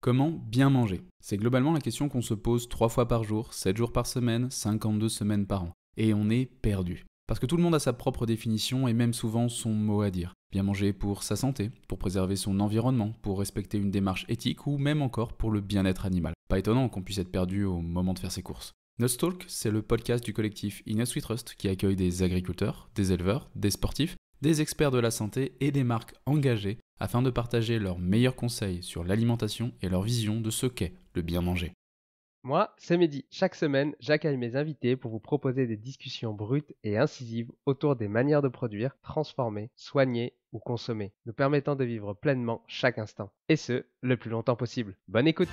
Comment bien manger? C'est globalement la question qu'on se pose 3 fois par jour, 7 jours par semaine, 52 semaines par an. Et on est perdu. Parce que tout le monde a sa propre définition et même souvent son mot à dire. Bien manger pour sa santé, pour préserver son environnement, pour respecter une démarche éthique ou même encore pour le bien-être animal. Pas étonnant qu'on puisse être perdu au moment de faire ses courses. Nutstalk, c'est le podcast du collectif Innes We Trust qui accueille des agriculteurs, des éleveurs, des sportifs, des experts de la santé et des marques engagées afin de partager leurs meilleurs conseils sur l'alimentation et leur vision de ce qu'est le bien manger. Moi, c'est Mehdi. Chaque semaine, j'accueille mes invités pour vous proposer des discussions brutes et incisives autour des manières de produire, transformer, soigner ou consommer, nous permettant de vivre pleinement chaque instant. Et ce, le plus longtemps possible. Bonne écoute!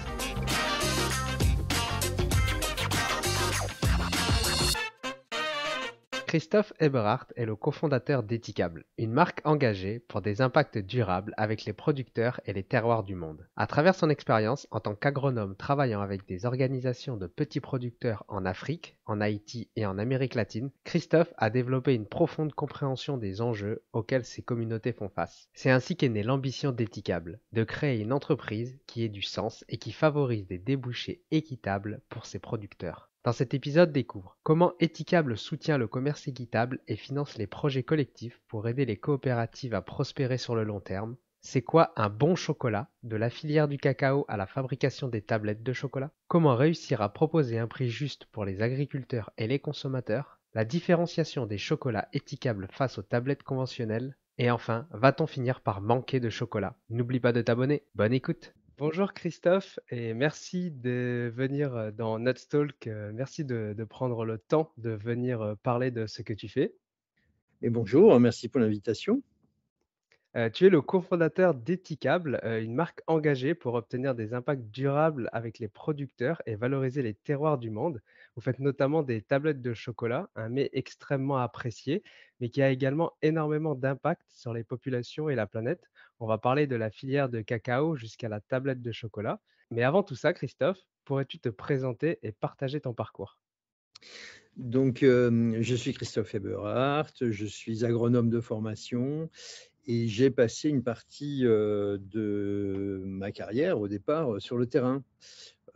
Christophe Eberhardt est le cofondateur d'Ethicable, une marque engagée pour des impacts durables avec les producteurs et les terroirs du monde. À travers son expérience en tant qu'agronome travaillant avec des organisations de petits producteurs en Afrique, en Haïti et en Amérique latine, Christophe a développé une profonde compréhension des enjeux auxquels ces communautés font face. C'est ainsi qu'est née l'ambition d'Ethicable, de créer une entreprise qui ait du sens et qui favorise des débouchés équitables pour ses producteurs. Dans cet épisode, découvre comment Ethicable soutient le commerce équitable et finance les projets collectifs pour aider les coopératives à prospérer sur le long terme. C'est quoi un bon chocolat, de la filière du cacao à la fabrication des tablettes de chocolat? Comment réussir à proposer un prix juste pour les agriculteurs et les consommateurs? La différenciation des chocolats éthicables face aux tablettes conventionnelles? Et enfin, va-t-on finir par manquer de chocolat? N'oublie pas de t'abonner. Bonne écoute! Bonjour Christophe et merci de venir dans Nutstalk. Merci de prendre le temps de venir parler de ce que tu fais. Et bonjour, merci pour l'invitation. Tu es le cofondateur d'Ethicable, une marque engagée pour obtenir des impacts durables avec les producteurs et valoriser les terroirs du monde. Vous faites notamment des tablettes de chocolat, un mets extrêmement apprécié, mais qui a également énormément d'impact sur les populations et la planète. On va parler de la filière de cacao jusqu'à la tablette de chocolat. Mais avant tout ça, Christophe, pourrais-tu te présenter et partager ton parcours? Donc, je suis Christophe Eberhardt, je suis agronome de formation et j'ai passé une partie de ma carrière au départ sur le terrain,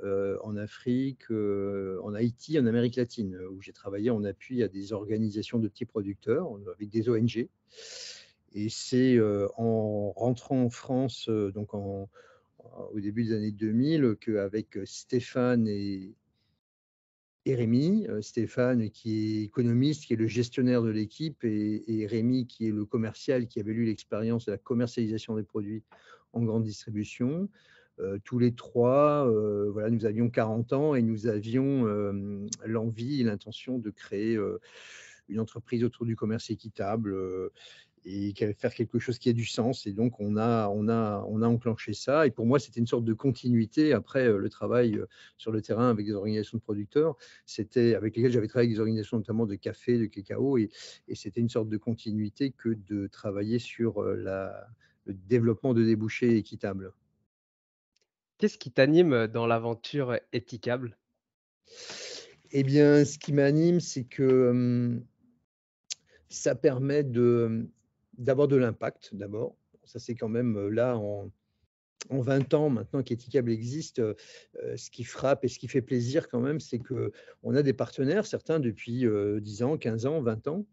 en Afrique, en Haïti, en Amérique latine, où j'ai travaillé en appui à des organisations de petits producteurs avec des ONG. Et c'est en rentrant en France, au début des années 2000, qu'avec Stéphane et Rémi, Stéphane qui est économiste, qui est le gestionnaire de l'équipe, et Rémi qui est le commercial, qui avait eu l'expérience de la commercialisation des produits en grande distribution. Tous les trois, voilà, nous avions 40 ans et nous avions l'envie et l'intention de créer une entreprise autour du commerce équitable, et faire quelque chose qui ait du sens. Et donc, on a enclenché ça. Et pour moi, c'était une sorte de continuité après le travail sur le terrain avec des organisations de producteurs. C'était avec lesquelles j'avais travaillé avec des organisations notamment de café, de cacao. Et c'était une sorte de continuité que de travailler sur le développement de débouchés équitables. Qu'est-ce qui t'anime dans l'aventure Ethicable? Eh bien, ce qui m'anime, c'est que ça permet d'avoir de l'impact d'abord. Ça, c'est quand même là, en 20 ans maintenant qu'Ethicable existe, ce qui frappe et ce qui fait plaisir quand même, c'est qu'on a des partenaires, certains depuis 10 ans, 15 ans, 20 ans,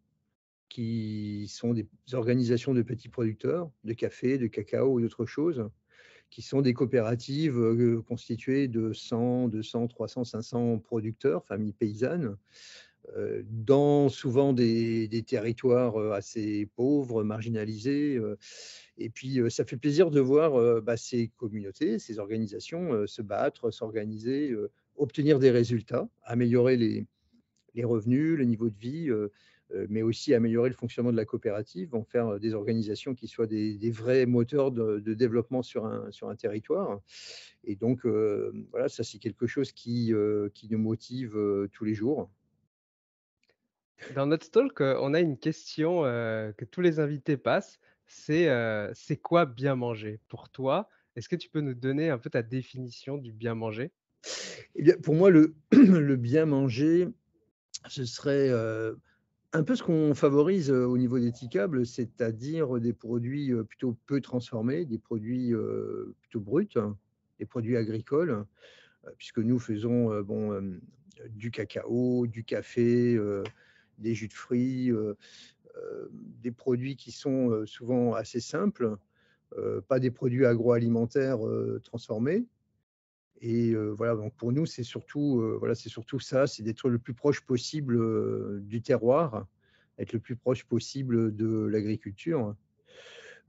qui sont des organisations de petits producteurs de café, de cacao ou d'autres choses, qui sont des coopératives constituées de 100, 200, 300, 500 producteurs, familles paysannes, dans souvent des territoires assez pauvres, marginalisés. Et puis, ça fait plaisir de voir ces communautés, ces organisations se battre, s'organiser, obtenir des résultats, améliorer les revenus, le niveau de vie, mais aussi améliorer le fonctionnement de la coopérative, en faire des organisations qui soient des vrais moteurs de développement sur un territoire. Et donc, voilà, ça c'est quelque chose qui nous motive tous les jours. Dans notre talk, on a une question, que tous les invités passent, c'est quoi bien manger pour toi? Est-ce que tu peux nous donner un peu ta définition du bien manger? Eh bien, pour moi, le bien manger, ce serait un peu ce qu'on favorise au niveau d'Ethicable, c'est-à-dire des produits plutôt peu transformés, des produits plutôt bruts, hein, les produits agricoles, puisque nous faisons du cacao, du café, des jus de fruits, des produits qui sont souvent assez simples, pas des produits agroalimentaires transformés. Et voilà, donc pour nous, c'est surtout ça, c'est d'être le plus proche possible du terroir, être le plus proche possible de l'agriculture.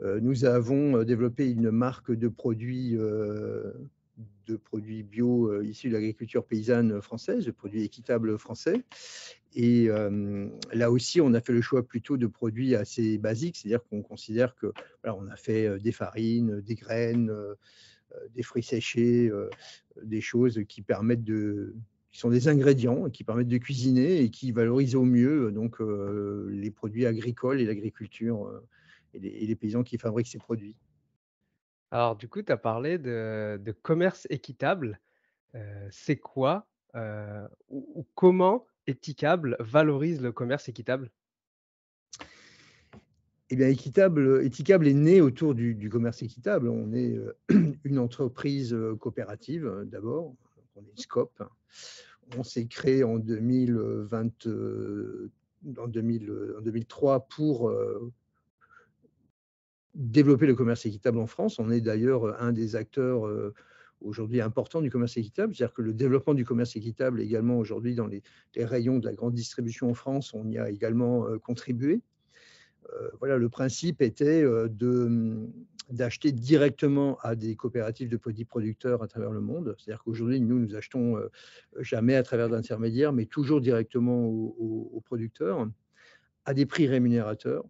Nous avons développé une marque de produits bio issus de l'agriculture paysanne française, de produits équitables français. Et là aussi, on a fait le choix plutôt de produits assez basiques, c'est-à-dire qu'on considère que voilà, on a fait des farines, des graines, des fruits séchés, des choses qui sont des ingrédients qui permettent de cuisiner et qui valorisent au mieux donc les produits agricoles et l'agriculture et les paysans qui fabriquent ces produits. Alors du coup, tu as parlé de commerce équitable. C'est quoi, ou comment Éthicable valorise le commerce équitable? Eh bien, Éthicable est né autour du commerce équitable. On est une entreprise coopérative d'abord, on est une SCOP. On s'est créé en 2020, en 2003 pour développer le commerce équitable en France. On est d'ailleurs un des acteurs aujourd'hui importants du commerce équitable. C'est-à-dire que le développement du commerce équitable également aujourd'hui dans les rayons de la grande distribution en France, on y a également contribué. Voilà, le principe était d'acheter directement à des coopératives de petits producteurs à travers le monde. C'est-à-dire qu'aujourd'hui, nous achetons jamais à travers d'intermédiaires, mais toujours directement aux producteurs, à des prix rémunérateurs,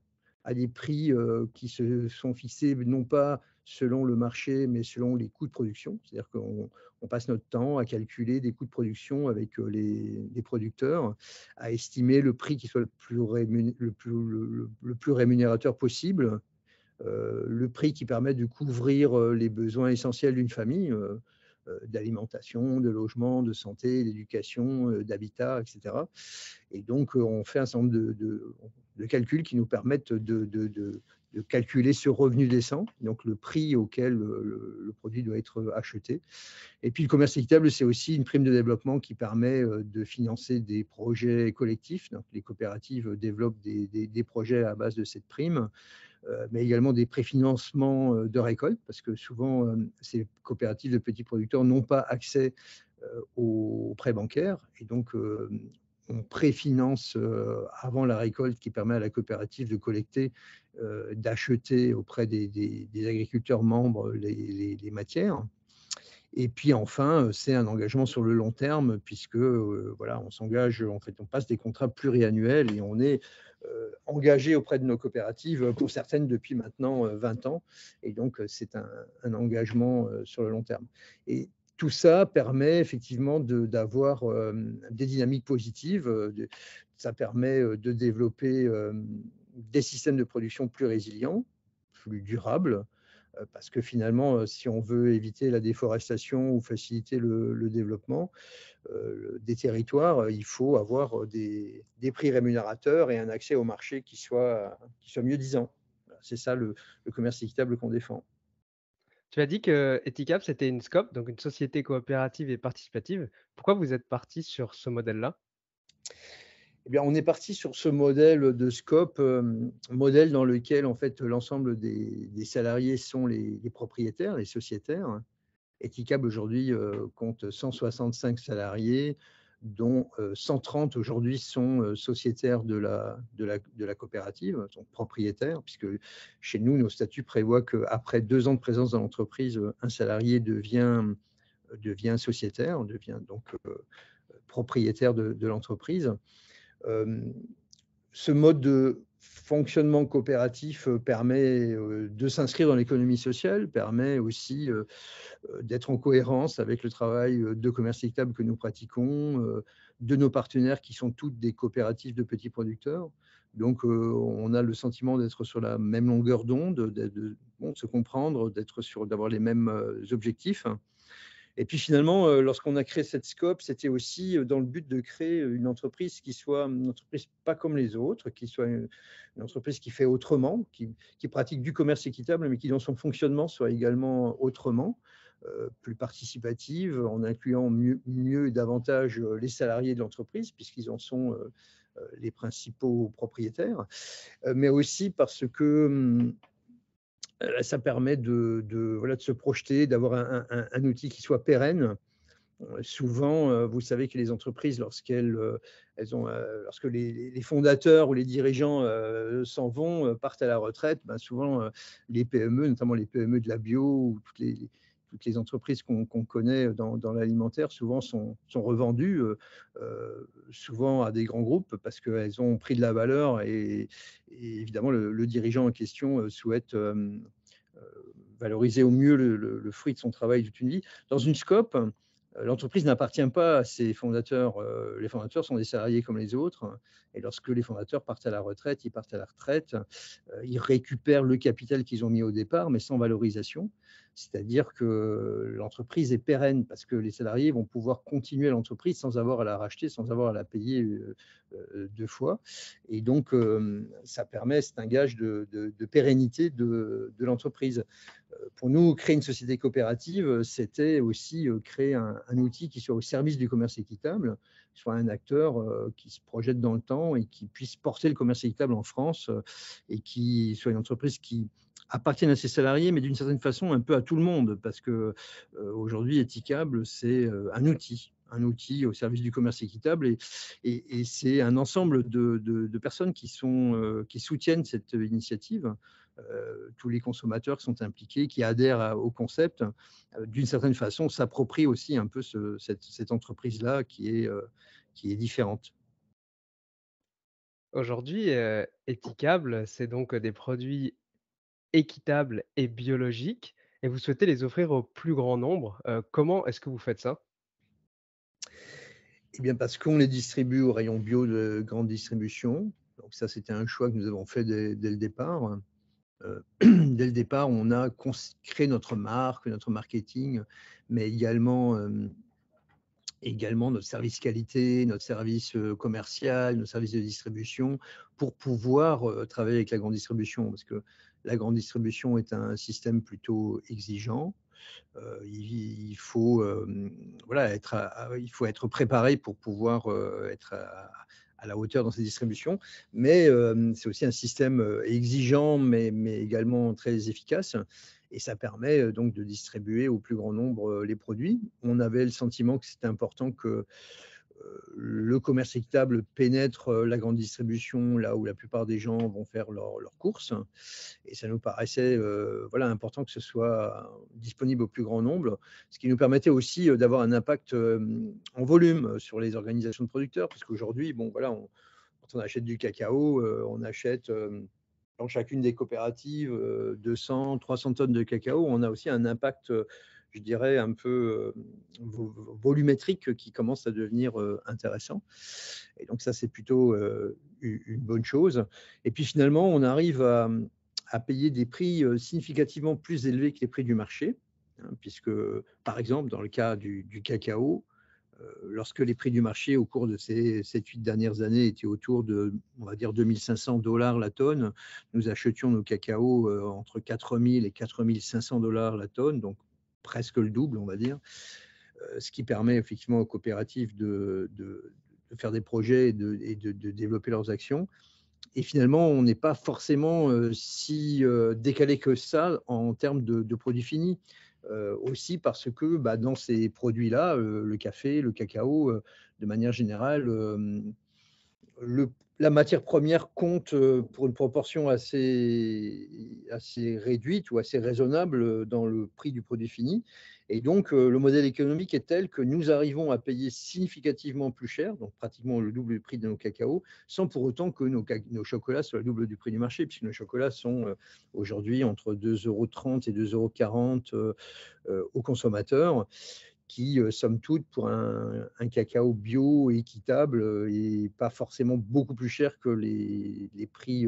à des prix qui se sont fixés non pas selon le marché, mais selon les coûts de production. C'est-à-dire qu'on passe notre temps à calculer des coûts de production avec les producteurs, à estimer le prix qui soit le plus rémunérateur possible, le prix qui permet de couvrir les besoins essentiels d'une famille, d'alimentation, de logement, de santé, d'éducation, d'habitat, etc. Et donc, on fait un certain nombre de calculs qui nous permettent de calculer ce revenu décent, donc le prix auquel le produit doit être acheté. Et puis, le commerce équitable, c'est aussi une prime de développement qui permet de financer des projets collectifs. Donc, les coopératives développent des projets à base de cette prime, mais également des préfinancements de récolte, parce que souvent, ces coopératives de petits producteurs n'ont pas accès aux prêts bancaires. Et donc, on préfinance avant la récolte qui permet à la coopérative de collecter, d'acheter auprès des agriculteurs membres les matières. Et puis enfin, c'est un engagement sur le long terme puisque voilà, on s'engage, en fait, on passe des contrats pluriannuels et on est engagé auprès de nos coopératives, pour certaines depuis maintenant 20 ans. Et donc, c'est un engagement sur le long terme. Et tout ça permet effectivement d'avoir des dynamiques positives. Ça permet de développer des systèmes de production plus résilients, plus durables, parce que finalement, si on veut éviter la déforestation ou faciliter le développement des territoires, il faut avoir des prix rémunérateurs et un accès au marché qui soit mieux-disant. C'est ça le commerce équitable qu'on défend. Tu as dit que Éthicable, c'était une SCOP, donc une société coopérative et participative. Pourquoi vous êtes parti sur ce modèle-là? Eh bien, on est parti sur ce modèle de scope, modèle dans lequel en fait l'ensemble des salariés sont les propriétaires, les sociétaires. Éthicable aujourd'hui compte 165 salariés, dont 130 aujourd'hui sont sociétaires de la coopérative, sont propriétaires, puisque chez nous, nos statuts prévoient qu'après 2 ans de présence dans l'entreprise, un salarié devient sociétaire, devient donc propriétaire de l'entreprise. Ce mode de fonctionnement coopératif permet de s'inscrire dans l'économie sociale, permet aussi d'être en cohérence avec le travail de commerce équitable que nous pratiquons, de nos partenaires qui sont toutes des coopératives de petits producteurs. Donc, on a le sentiment d'être sur la même longueur d'onde, de se comprendre, d'avoir les mêmes objectifs. Et puis finalement, lorsqu'on a créé cette scope, c'était aussi dans le but de créer une entreprise qui soit une entreprise pas comme les autres, qui soit une entreprise qui fait autrement, qui pratique du commerce équitable, mais qui dans son fonctionnement soit également autrement. plus participative, en incluant mieux et davantage les salariés de l'entreprise, puisqu'ils en sont les principaux propriétaires, mais aussi parce que ça permet voilà, de se projeter, d'avoir un outil qui soit pérenne. Souvent, vous savez que les entreprises, lorsque les fondateurs ou les dirigeants s'en vont, partent à la retraite, ben souvent les PME, notamment les PME de la bio ou toutes les entreprises qu'on connaît dans l'alimentaire, souvent sont revendues, souvent à des grands groupes parce qu'elles ont pris de la valeur et évidemment le dirigeant en question souhaite valoriser au mieux le fruit de son travail toute une vie. Dans une scope, l'entreprise n'appartient pas à ses fondateurs. Les fondateurs sont des salariés comme les autres. Et lorsque les fondateurs partent à la retraite, ils partent à la retraite. Ils récupèrent le capital qu'ils ont mis au départ, mais sans valorisation. C'est-à-dire que l'entreprise est pérenne parce que les salariés vont pouvoir continuer l'entreprise sans avoir à la racheter, sans avoir à la payer deux fois. Et donc, ça permet, c'est un gage de pérennité de l'entreprise. Pour nous, créer une société coopérative, c'était aussi créer un outil qui soit au service du commerce équitable, qui soit un acteur qui se projette dans le temps et qui puisse porter le commerce équitable en France et qui soit une entreprise qui appartienne à ses salariés, mais d'une certaine façon un peu à tout le monde, parce que aujourd'hui, Etikable, c'est un outil au service du commerce équitable et c'est un ensemble de personnes qui soutiennent cette initiative. Tous les consommateurs qui sont impliqués, qui adhèrent au concept, d'une certaine façon, s'approprient aussi un peu cette entreprise-là qui est différente. Aujourd'hui, Etikable, c'est donc des produits équitables et biologiques et vous souhaitez les offrir au plus grand nombre. Comment est-ce que vous faites ça? Eh bien, parce qu'on les distribue au rayon bio de grande distribution. Donc ça, c'était un choix que nous avons fait dès le départ. Dès le départ, on a créé notre marque, notre marketing, mais également notre service qualité, notre service commercial, nos services de distribution, pour pouvoir travailler avec la grande distribution, parce que la grande distribution est un système plutôt exigeant. Il faut, voilà, il faut être préparé pour pouvoir être à la hauteur dans ces distributions, mais c'est aussi un système exigeant, mais également très efficace. Et ça permet donc de distribuer au plus grand nombre les produits. On avait le sentiment que c'était important que le commerce équitable pénètre la grande distribution, là où la plupart des gens vont faire leurs courses. Et ça nous paraissait voilà, important que ce soit disponible au plus grand nombre, ce qui nous permettait aussi d'avoir un impact en volume sur les organisations de producteurs, parce qu'aujourd'hui, bon, voilà, quand on achète du cacao, on achète dans chacune des coopératives 200, 300 tonnes de cacao. On a aussi un impact, je dirais, un peu volumétrique qui commence à devenir intéressant. Et donc ça, c'est plutôt une bonne chose. Et puis finalement, on arrive à payer des prix significativement plus élevés que les prix du marché, hein, puisque, par exemple, dans le cas du cacao, lorsque les prix du marché au cours de ces 7-8 dernières années étaient autour de, on va dire, 2500 $ la tonne, nous achetions nos cacaos entre 4000 et 4500 $ la tonne, donc presque le double, on va dire, ce qui permet effectivement aux coopératives de faire des projets et de développer leurs actions. Et finalement, on n'est pas forcément si décalé que ça en termes de produits finis. Aussi parce que bah, dans ces produits-là, le café, le cacao, de manière générale, la matière première compte pour une proportion assez réduite ou assez raisonnable dans le prix du produit fini. Et donc, le modèle économique est tel que nous arrivons à payer significativement plus cher, donc pratiquement le double du prix de nos cacaos, sans pour autant que nos chocolats soient le double du prix du marché, puisque nos chocolats sont aujourd'hui entre 2,30 € et 2,40 € aux consommateurs qui, somme toute, pour un cacao bio et équitable, est pas forcément beaucoup plus cher que les prix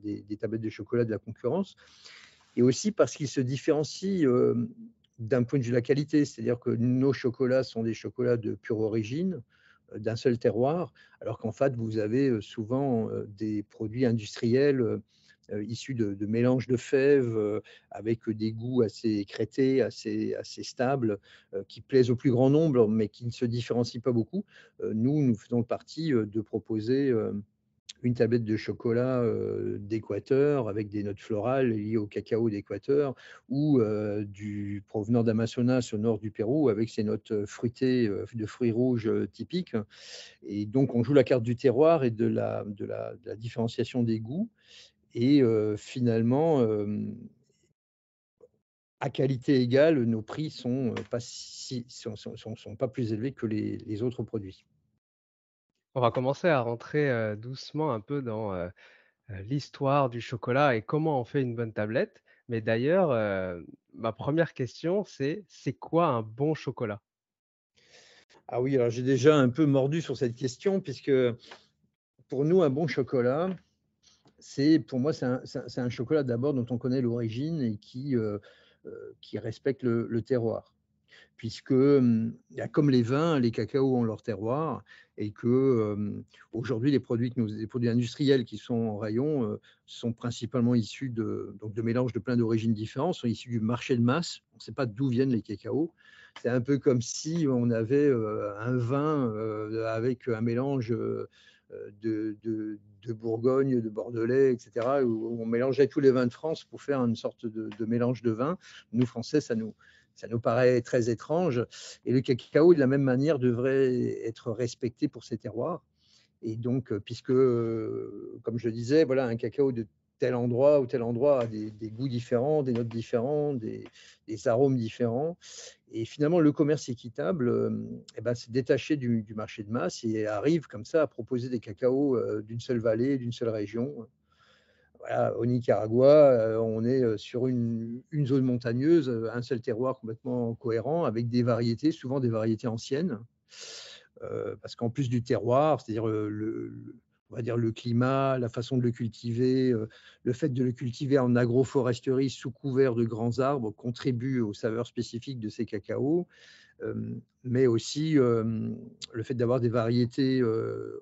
des tablettes de chocolat de la concurrence. Et aussi parce qu'ils se différencient d'un point de vue de la qualité, c'est-à-dire que nos chocolats sont des chocolats de pure origine, d'un seul terroir, alors qu'en fait, vous avez souvent des produits industriels issus de mélanges de fèves avec des goûts assez écrêtés, assez stables, qui plaisent au plus grand nombre, mais qui ne se différencient pas beaucoup. Nous faisons partie de proposer une tablette de chocolat d'Équateur avec des notes florales liées au cacao d'Équateur ou provenant d'Amazonas au nord du Pérou avec ses notes fruitées de fruits rouges typiques. Et donc, on joue la carte du terroir et de la différenciation des goûts. Et finalement, à qualité égale, nos prix sont pas plus élevés que les autres produits. On va commencer à rentrer, doucement un peu dans, l'histoire du chocolat et comment on fait une bonne tablette. Mais d'ailleurs, ma première question, c'est quoi un bon chocolat? Ah oui, alors j'ai déjà un peu mordu sur cette question puisque pour nous, un bon chocolat, pour moi, c'est un chocolat d'abord dont on connaît l'origine et qui respecte le terroir. Puisque, comme les vins, les cacaos ont leur terroir et que, aujourd'hui, les produits industriels qui sont en rayon, sont principalement issus de mélanges de plein d'origines différentes, sont issus du marché de masse. On ne sait pas d'où viennent les cacaos. C'est un peu comme si on avait, un vin, avec un mélange, de Bourgogne, de Bordelais, et cetera, où on mélangeait tous les vins de France pour faire une sorte de mélange de vin. Nous, Français, ça nous paraît très étrange. Et le cacao, de la même manière, devrait être respecté pour ses terroirs. Et donc, puisque, comme je le disais, voilà, un cacao de tel endroit ou tel endroit a des goûts différents, des notes différentes, des arômes différents. Et finalement, le commerce équitable, eh ben, s'est détaché du marché de masse et arrive comme ça à proposer des cacaos d'une seule vallée, d'une seule région. Voilà, au Nicaragua, on est sur une zone montagneuse, un seul terroir complètement cohérent, avec des variétés, souvent des variétés anciennes. Parce qu'en plus du terroir, c'est-à-dire on va dire le climat, la façon de le cultiver, le fait de le cultiver en agroforesterie sous couvert de grands arbres contribue aux saveurs spécifiques de ces cacaos. Mais aussi le fait d'avoir des variétés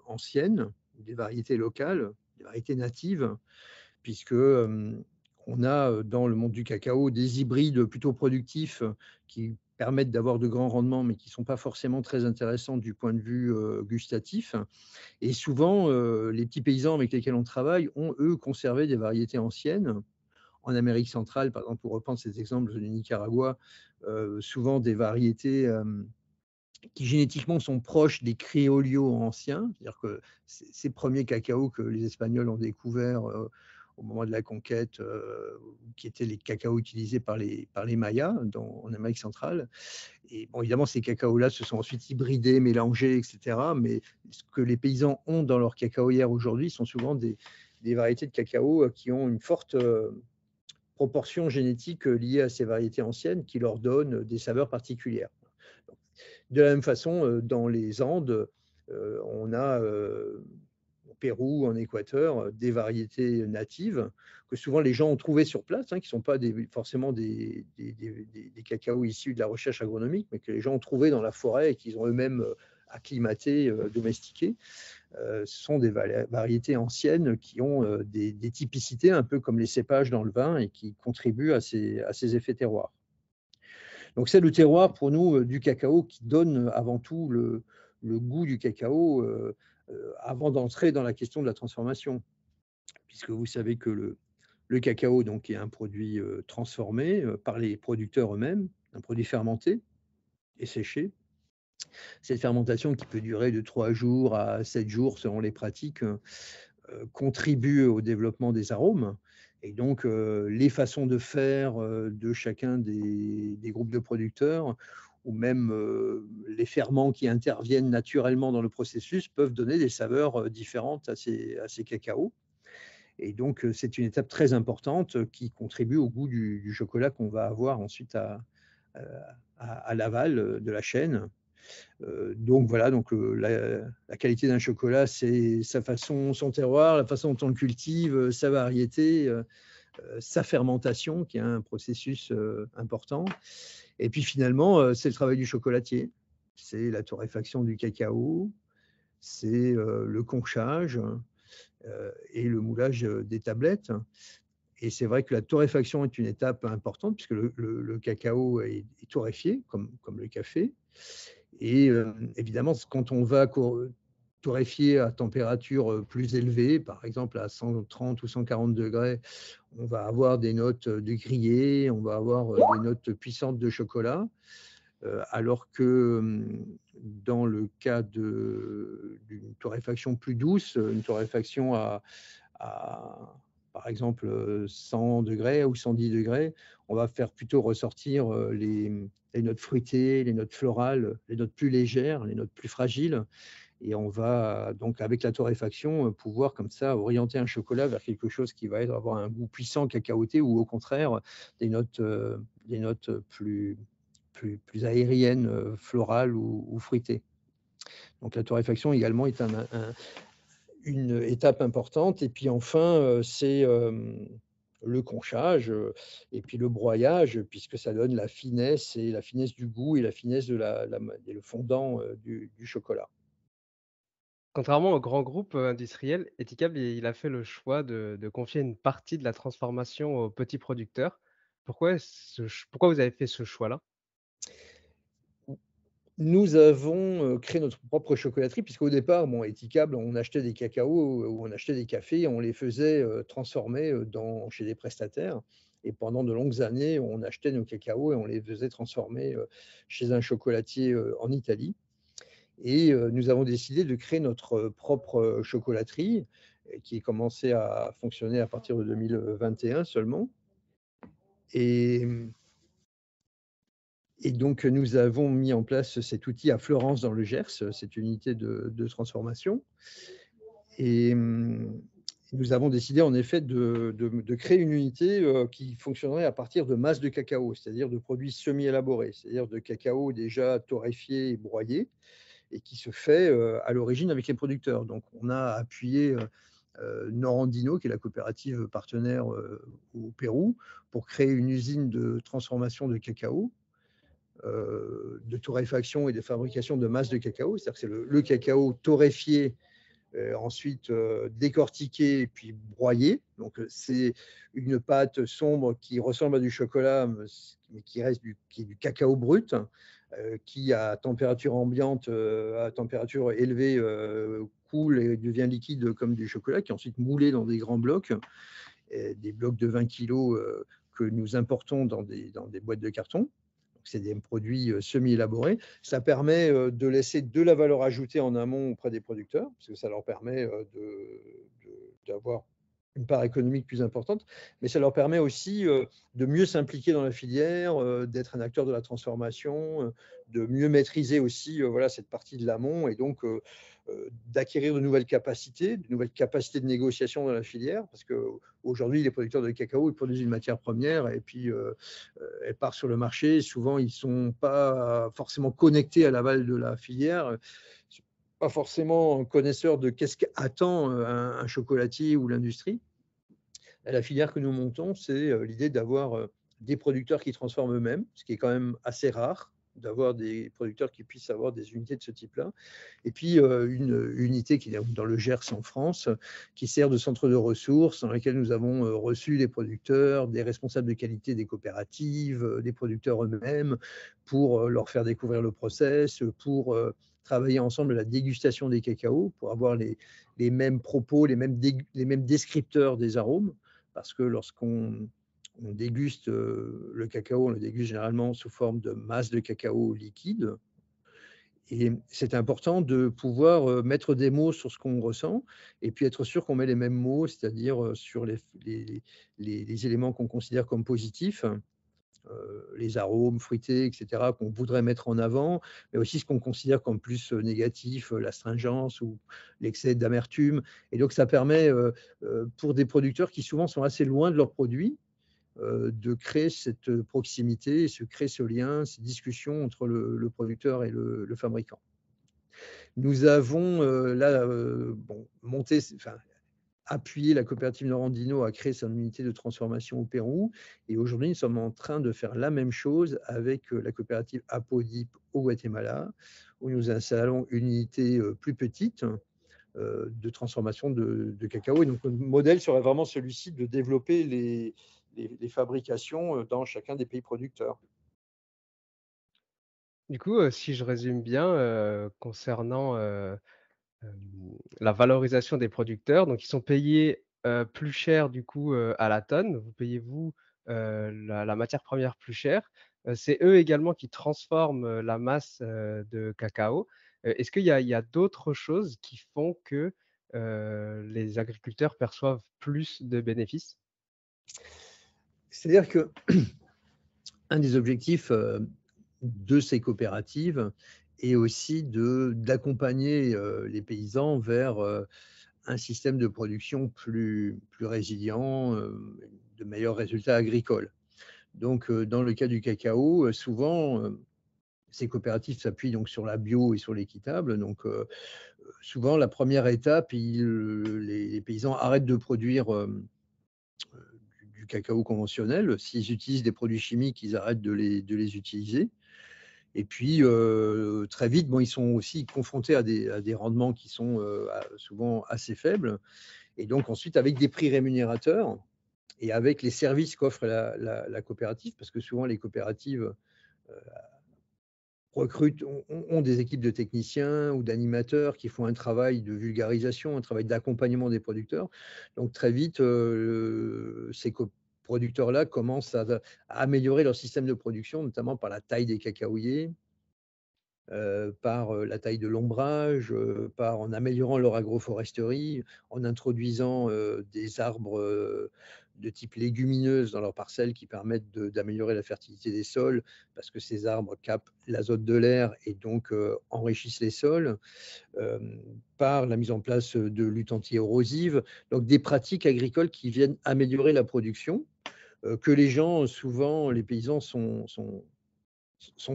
anciennes, des variétés locales, des variétés natives, puisque on a dans le monde du cacao des hybrides plutôt productifs qui permettent d'avoir de grands rendements, mais qui ne sont pas forcément très intéressants du point de vue gustatif. Et souvent, les petits paysans avec lesquels on travaille ont, eux, conservé des variétés anciennes. En Amérique centrale, par exemple, pour reprendre ces exemples du Nicaragua, souvent des variétés qui génétiquement sont proches des criollos anciens, c'est-à-dire que ces premiers cacaos que les Espagnols ont découverts au moment de la conquête, qui étaient les cacaos utilisés par les Mayas en Amérique centrale. Et bon, évidemment, ces cacaos-là se sont ensuite hybridés, mélangés, etc. Mais ce que les paysans ont dans leur cacaoyère aujourd'hui sont souvent des variétés de cacao qui ont une forte proportion génétique liée à ces variétés anciennes qui leur donnent des saveurs particulières. De la même façon, dans les Andes, on a au Pérou, en Équateur, des variétés natives que souvent les gens ont trouvées sur place, qui ne sont pas forcément des cacaos issus de la recherche agronomique, mais que les gens ont trouvés dans la forêt et qu'ils ont eux-mêmes acclimatés, domestiqués. Ce sont des variétés anciennes qui ont des typicités, un peu comme les cépages dans le vin, et qui contribuent à ces effets terroirs. Donc c'est le terroir pour nous du cacao qui donne avant tout le goût du cacao avant d'entrer dans la question de la transformation. Puisque vous savez que le cacao donc, est un produit transformé par les producteurs eux-mêmes, un produit fermenté et séché. Cette fermentation qui peut durer de 3 jours à 7 jours selon les pratiques contribue au développement des arômes. Et donc, les façons de faire de chacun des groupes de producteurs ou même les ferments qui interviennent naturellement dans le processus peuvent donner des saveurs différentes à ces cacaos. Et donc, c'est une étape très importante qui contribue au goût du chocolat qu'on va avoir ensuite à l'aval de la chaîne. Donc voilà, donc la qualité d'un chocolat, c'est sa façon, son terroir, la façon dont on le cultive, sa variété, sa fermentation, qui est un processus important. Et puis finalement, c'est le travail du chocolatier. C'est la torréfaction du cacao, c'est le conchage, et le moulage des tablettes. Et c'est vrai que la torréfaction est une étape importante puisque le cacao est torréfié comme le café. Et évidemment, quand on va torréfier à température plus élevée, par exemple à 130 ou 140 degrés, on va avoir des notes de grillé, on va avoir des notes puissantes de chocolat, alors que dans le cas d'une torréfaction plus douce, une torréfaction à, par exemple 100 degrés ou 110 degrés, on va faire plutôt ressortir les notes fruitées, les notes florales, les notes plus légères, les notes plus fragiles. Et on va donc, avec la torréfaction, pouvoir comme ça orienter un chocolat vers quelque chose qui va avoir un goût puissant cacaoté ou au contraire des notes plus aériennes, florales ou fruitées. Donc la torréfaction également est une étape importante. Et puis enfin, c'est le conchage et puis le broyage, puisque ça donne la finesse du goût et la finesse et le fondant du chocolat. Contrairement aux grands groupes, industriels, Ethicable, il a fait le choix de confier une partie de la transformation aux petits producteurs. Pourquoi vous avez fait ce choix-là? Nous avons créé notre propre chocolaterie, puisqu'au départ, bon, Ethicable, on achetait des cacaos ou on achetait des cafés, on les faisait transformer chez des prestataires. Et pendant de longues années, on achetait nos cacaos et on les faisait transformer chez un chocolatier en Italie. Et nous avons décidé de créer notre propre chocolaterie, qui a commencé à fonctionner à partir de 2021 seulement. Et donc, nous avons mis en place cet outil à Florence, dans le Gers, cette unité de transformation. Et nous avons décidé en effet de créer une unité qui fonctionnerait à partir de masse de cacao, c'est-à-dire de produits semi-élaborés, c'est-à-dire de cacao déjà torréfié et broyé, et qui se fait à l'origine avec les producteurs. Donc, on a appuyé Norandino, qui est la coopérative partenaire au Pérou, pour créer une usine de transformation de cacao, de torréfaction et de fabrication de masse de cacao. C'est-à-dire que c'est le cacao torréfié, ensuite décortiqué puis broyé. Donc c'est une pâte sombre qui ressemble à du chocolat, mais qui est du cacao brut, qui à température ambiante, à température élevée, coule et devient liquide comme du chocolat, qui est ensuite moulé dans des grands blocs, des blocs de 20 kilos que nous importons dans des boîtes de carton. C'est des produits semi-élaborés. Ça permet de laisser de la valeur ajoutée en amont auprès des producteurs, parce que ça leur permet d'avoir une part économique plus importante, mais ça leur permet aussi de mieux s'impliquer dans la filière, d'être un acteur de la transformation, de mieux maîtriser aussi voilà, cette partie de l'amont, et donc d'acquérir de nouvelles capacités de négociation dans la filière, parce qu'aujourd'hui, les producteurs de cacao, ils produisent une matière première, et puis elle part sur le marché. Souvent, ils ne sont pas forcément connectés à l'aval de la filière, pas forcément connaisseurs de qu'est-ce qu'attend un chocolatier ou l'industrie. La filière que nous montons, c'est l'idée d'avoir des producteurs qui transforment eux-mêmes, ce qui est quand même assez rare, d'avoir des producteurs qui puissent avoir des unités de ce type-là. Et puis une unité qui est dans le Gers en France, qui sert de centre de ressources, dans laquelle nous avons reçu des producteurs, des responsables de qualité des coopératives, des producteurs eux-mêmes, pour leur faire découvrir le process, pour travailler ensemble à la dégustation des cacaos, pour avoir les mêmes propos, les mêmes descripteurs des arômes, parce que lorsqu'on déguste le cacao, on le déguste généralement sous forme de masse de cacao liquide. Et c'est important de pouvoir mettre des mots sur ce qu'on ressent, et puis être sûr qu'on met les mêmes mots, c'est-à-dire sur les éléments qu'on considère comme positifs, les arômes fruités, etc., qu'on voudrait mettre en avant, mais aussi ce qu'on considère comme plus négatif, l'astringence ou l'excès d'amertume. Et donc ça permet, pour des producteurs qui souvent sont assez loin de leurs produits, de créer cette proximité, se créer ce lien, ces discussions entre le producteur et le fabricant. Nous avons appuyé la coopérative Norandino à créer son unité de transformation au Pérou. Et aujourd'hui, nous sommes en train de faire la même chose avec la coopérative Apodip au Guatemala, où nous installons une unité plus petite de transformation de cacao. Et donc, le modèle serait vraiment celui-ci de développer les fabrications dans chacun des pays producteurs. Du coup, si je résume bien, concernant, la valorisation des producteurs, donc ils sont payés, plus cher du coup, à la tonne. Vous payez vous, la matière première plus cher. C'est eux également qui transforment, la masse, de cacao. Est-ce qu'il y a d'autres choses qui font que, les agriculteurs perçoivent plus de bénéfices? C'est-à-dire que un des objectifs de ces coopératives est aussi d'accompagner les paysans vers un système de production plus résilient, de meilleurs résultats agricoles. Donc, dans le cas du cacao, souvent, ces coopératives s'appuient donc sur la bio et sur l'équitable. Donc, souvent, la première étape, les paysans arrêtent de produire du cacao conventionnel. S'ils utilisent des produits chimiques, ils arrêtent de les utiliser. Et puis, très vite, bon, ils sont aussi confrontés à des rendements qui sont souvent assez faibles. Et donc, ensuite, avec des prix rémunérateurs et avec les services qu'offre la coopérative, parce que souvent, les coopératives recrutent, ont des équipes de techniciens ou d'animateurs qui font un travail de vulgarisation, un travail d'accompagnement des producteurs. Donc, très vite, ces producteurs-là commencent à améliorer leur système de production, notamment par la taille des cacaoyers, par la taille de l'ombrage, en améliorant leur agroforesterie, en introduisant des arbres de type légumineuse dans leurs parcelles qui permettent d'améliorer la fertilité des sols, parce que ces arbres captent l'azote de l'air et donc enrichissent les sols, par la mise en place de luttes anti-érosives, donc des pratiques agricoles qui viennent améliorer la production, que les gens, souvent, les paysans sont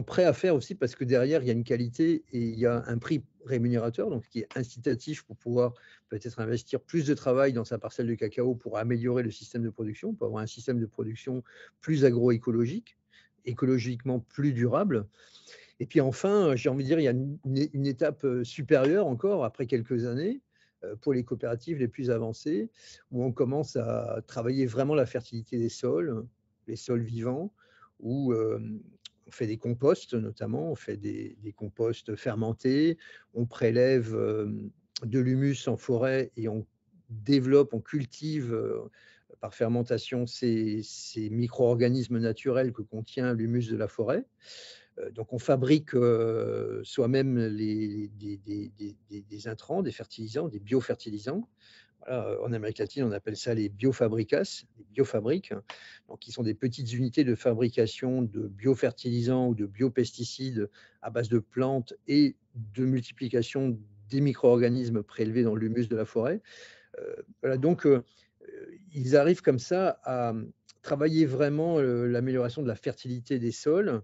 prêts à faire aussi parce que derrière, il y a une qualité et il y a un prix rémunérateur, donc qui est incitatif pour pouvoir peut-être investir plus de travail dans sa parcelle de cacao pour améliorer le système de production, pour avoir un système de production plus agroécologique, écologiquement plus durable. Et puis enfin, j'ai envie de dire, il y a une étape supérieure encore, après quelques années, pour les coopératives les plus avancées, où on commence à travailler vraiment la fertilité des sols, les sols vivants, où on fait des composts notamment, on fait des composts fermentés, on prélève de l'humus en forêt et on développe, on cultive par fermentation ces micro-organismes naturels que contient l'humus de la forêt. Donc on fabrique soi-même des intrants, des fertilisants, des biofertilisants. Voilà, en Amérique latine, on appelle ça les biofabricas, les biofabriques, donc qui sont des petites unités de fabrication de biofertilisants ou de biopesticides à base de plantes et de multiplication des micro-organismes prélevés dans l'humus de la forêt. Voilà, donc ils arrivent comme ça à travailler vraiment l'amélioration de la fertilité des sols,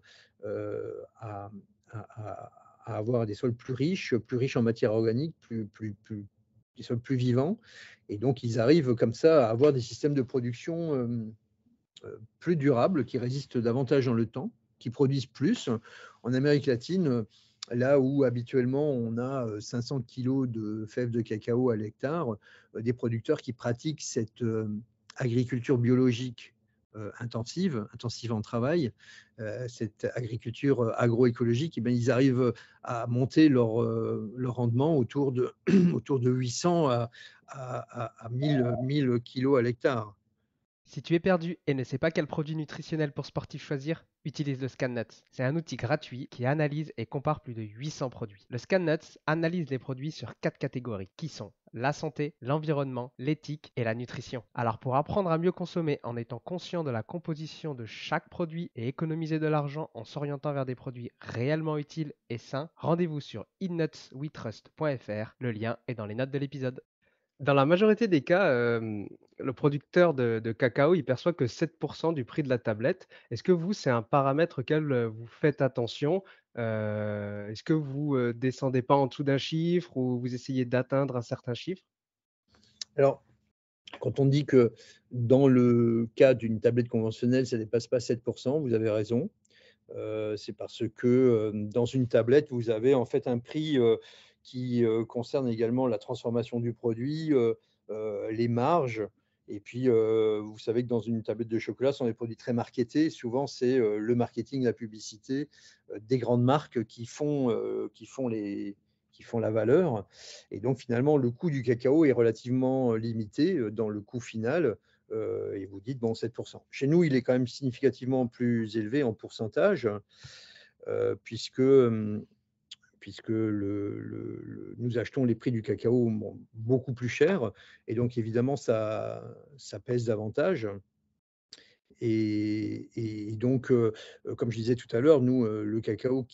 à, à avoir des sols plus riches en matière organique, des sols plus vivants. Et donc, ils arrivent comme ça à avoir des systèmes de production plus durables, qui résistent davantage dans le temps, qui produisent plus. En Amérique latine, là où habituellement on a 500 kilos de fèves de cacao à l'hectare, des producteurs qui pratiquent cette agriculture biologique intensive en travail, cette agriculture agroécologique, eh bien, ils arrivent à monter leur rendement autour de, autour de 800 à 1000 kilos à l'hectare. Si tu es perdu et ne sais pas quel produit nutritionnel pour sportif choisir, utilise le ScanNuts. C'est un outil gratuit qui analyse et compare plus de 800 produits. Le ScanNuts analyse les produits sur 4 catégories qui sont la santé, l'environnement, l'éthique et la nutrition. Alors pour apprendre à mieux consommer en étant conscient de la composition de chaque produit et économiser de l'argent en s'orientant vers des produits réellement utiles et sains, rendez-vous sur innutswetrust.fr. Le lien est dans les notes de l'épisode. Dans la majorité des cas, le producteur de cacao, il perçoit que 7 du prix de la tablette. Est-ce que vous, c'est un paramètre auquel, vous faites attention? Est-ce que vous, descendez pas en dessous d'un chiffre ou vous essayez d'atteindre un certain chiffre? Alors, quand on dit que dans le cas d'une tablette conventionnelle, ça ne dépasse pas 7%, vous avez raison. C'est parce que dans une tablette, vous avez en fait un prix qui concerne également la transformation du produit, les marges. Et puis, vous savez que dans une tablette de chocolat, ce sont des produits très marketés. Souvent, c'est le marketing, la publicité des grandes marques qui font la valeur. Et donc, finalement, le coût du cacao est relativement limité dans le coût final. Et vous dites, bon, 7%. Chez nous, il est quand même significativement plus élevé en pourcentage, puisque nous achetons les prix du cacao beaucoup plus cher. Et donc, évidemment, ça pèse davantage. Et donc, comme je disais tout à l'heure, nous, le cacao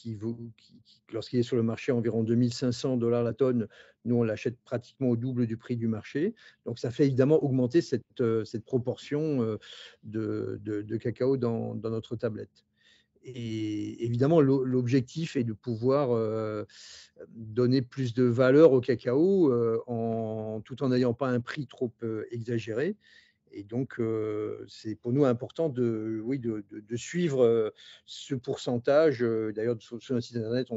lorsqu'il est sur le marché à environ 2 500 $ la tonne, nous, on l'achète pratiquement au double du prix du marché. Donc, ça fait évidemment augmenter cette proportion de cacao dans notre tablette. Et évidemment, l'objectif est de pouvoir donner plus de valeur au cacao tout en n'ayant pas un prix trop exagéré. Et donc, c'est pour nous important de suivre ce pourcentage. D'ailleurs, sur notre site internet,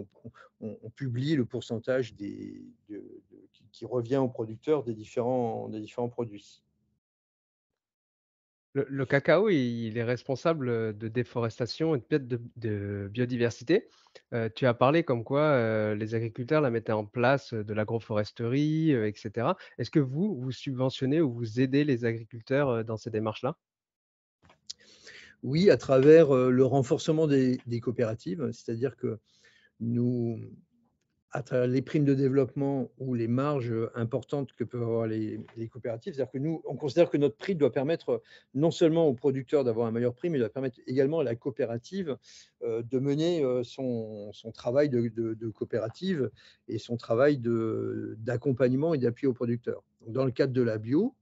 on publie le pourcentage qui revient aux producteurs des différents produits. Le cacao, il est responsable, de déforestation et de perte de biodiversité. Tu as parlé comme quoi, les agriculteurs là mettaient en place, de l'agroforesterie, et cetera. Est-ce que vous subventionnez ou vous aidez les agriculteurs, dans ces démarches-là? Oui, à travers le renforcement des coopératives, c'est-à-dire que nous, à travers les primes de développement ou les marges importantes que peuvent avoir les coopératives. C'est-à-dire que nous, on considère que notre prix doit permettre non seulement aux producteurs d'avoir un meilleur prix, mais doit permettre également à la coopérative de mener son travail de coopérative et son travail d'accompagnement et d'appui aux producteurs. Donc, dans le cadre de la bio,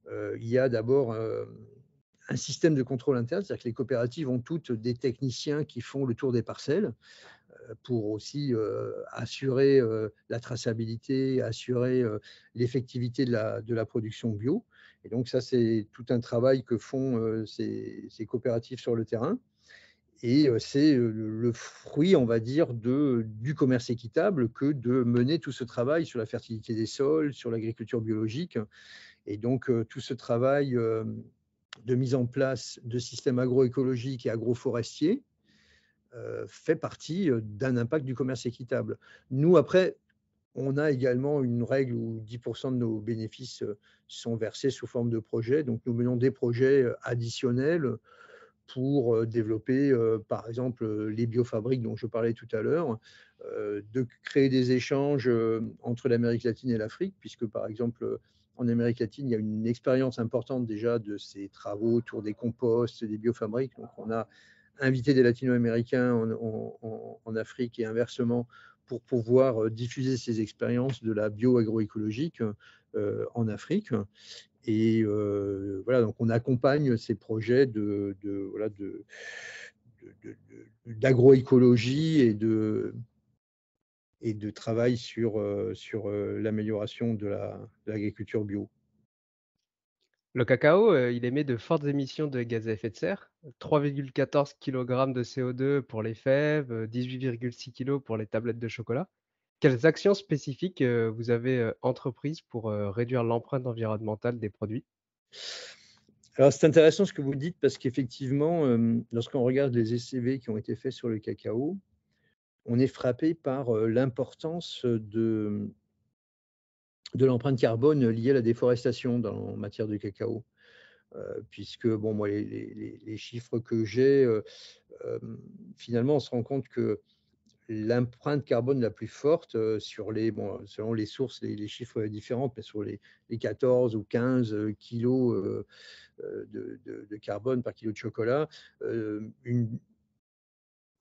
il y a d'abord un système de contrôle interne, c'est-à-dire que les coopératives ont toutes des techniciens qui font le tour des parcelles pour aussi assurer la traçabilité, assurer l'effectivité de la production bio. Et donc ça, c'est tout un travail que font ces coopératives sur le terrain. Et c'est le fruit, on va dire, du commerce équitable que de mener tout ce travail sur la fertilité des sols, sur l'agriculture biologique. Et donc tout ce travail de mise en place de systèmes agroécologiques et agroforestiers fait partie d'un impact du commerce équitable. Nous, après, on a également une règle où 10% de nos bénéfices sont versés sous forme de projets. Donc, nous menons des projets additionnels pour développer, par exemple, les biofabriques dont je parlais tout à l'heure, de créer des échanges entre l'Amérique latine et l'Afrique, puisque, par exemple, en Amérique latine, il y a une expérience importante déjà de ces travaux autour des composts, des biofabriques. Donc, on a invité des latino-américains en Afrique et inversement pour pouvoir diffuser ces expériences de la bio-agroécologique en Afrique. Et voilà, donc on accompagne ces projets d'agroécologie et de travail sur l'amélioration de l'agriculture bio. Le cacao, il émet de fortes émissions de gaz à effet de serre, 3,14 kg de CO2 pour les fèves, 18,6 kg pour les tablettes de chocolat. Quelles actions spécifiques, vous avez, entreprises pour, réduire l'empreinte environnementale des produits? Alors c'est intéressant ce que vous dites parce qu'effectivement, lorsqu'on regarde les SCV qui ont été faits sur le cacao, on est frappé par l'importance de l'empreinte carbone liée à la déforestation en matière de cacao. Puisque, bon, moi, les chiffres que j'ai, finalement, on se rend compte que l'empreinte carbone la plus forte selon les sources, les chiffres différents, mais sur les 14 ou 15 kilos de carbone par kilo de chocolat,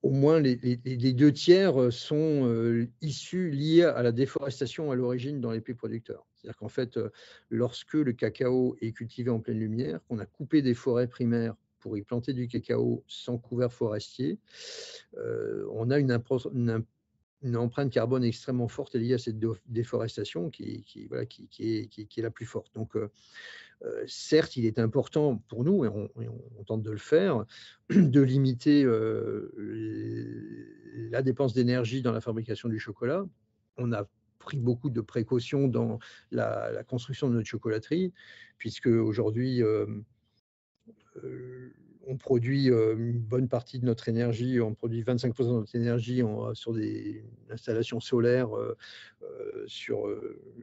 au moins les deux tiers sont issus, liés à la déforestation à l'origine dans les pays producteurs. C'est-à-dire qu'en fait, lorsque le cacao est cultivé en pleine lumière, qu'on a coupé des forêts primaires pour y planter du cacao sans couvert forestier, on a une empreinte carbone extrêmement forte liée à cette déforestation qui est la plus forte. Donc, certes, il est important pour nous, et on tente de le faire, de limiter la dépense d'énergie dans la fabrication du chocolat. On a pris beaucoup de précautions dans la construction de notre chocolaterie, puisque aujourd'hui, on produit une bonne partie de notre énergie, on produit 25% de notre énergie sur des installations solaires sur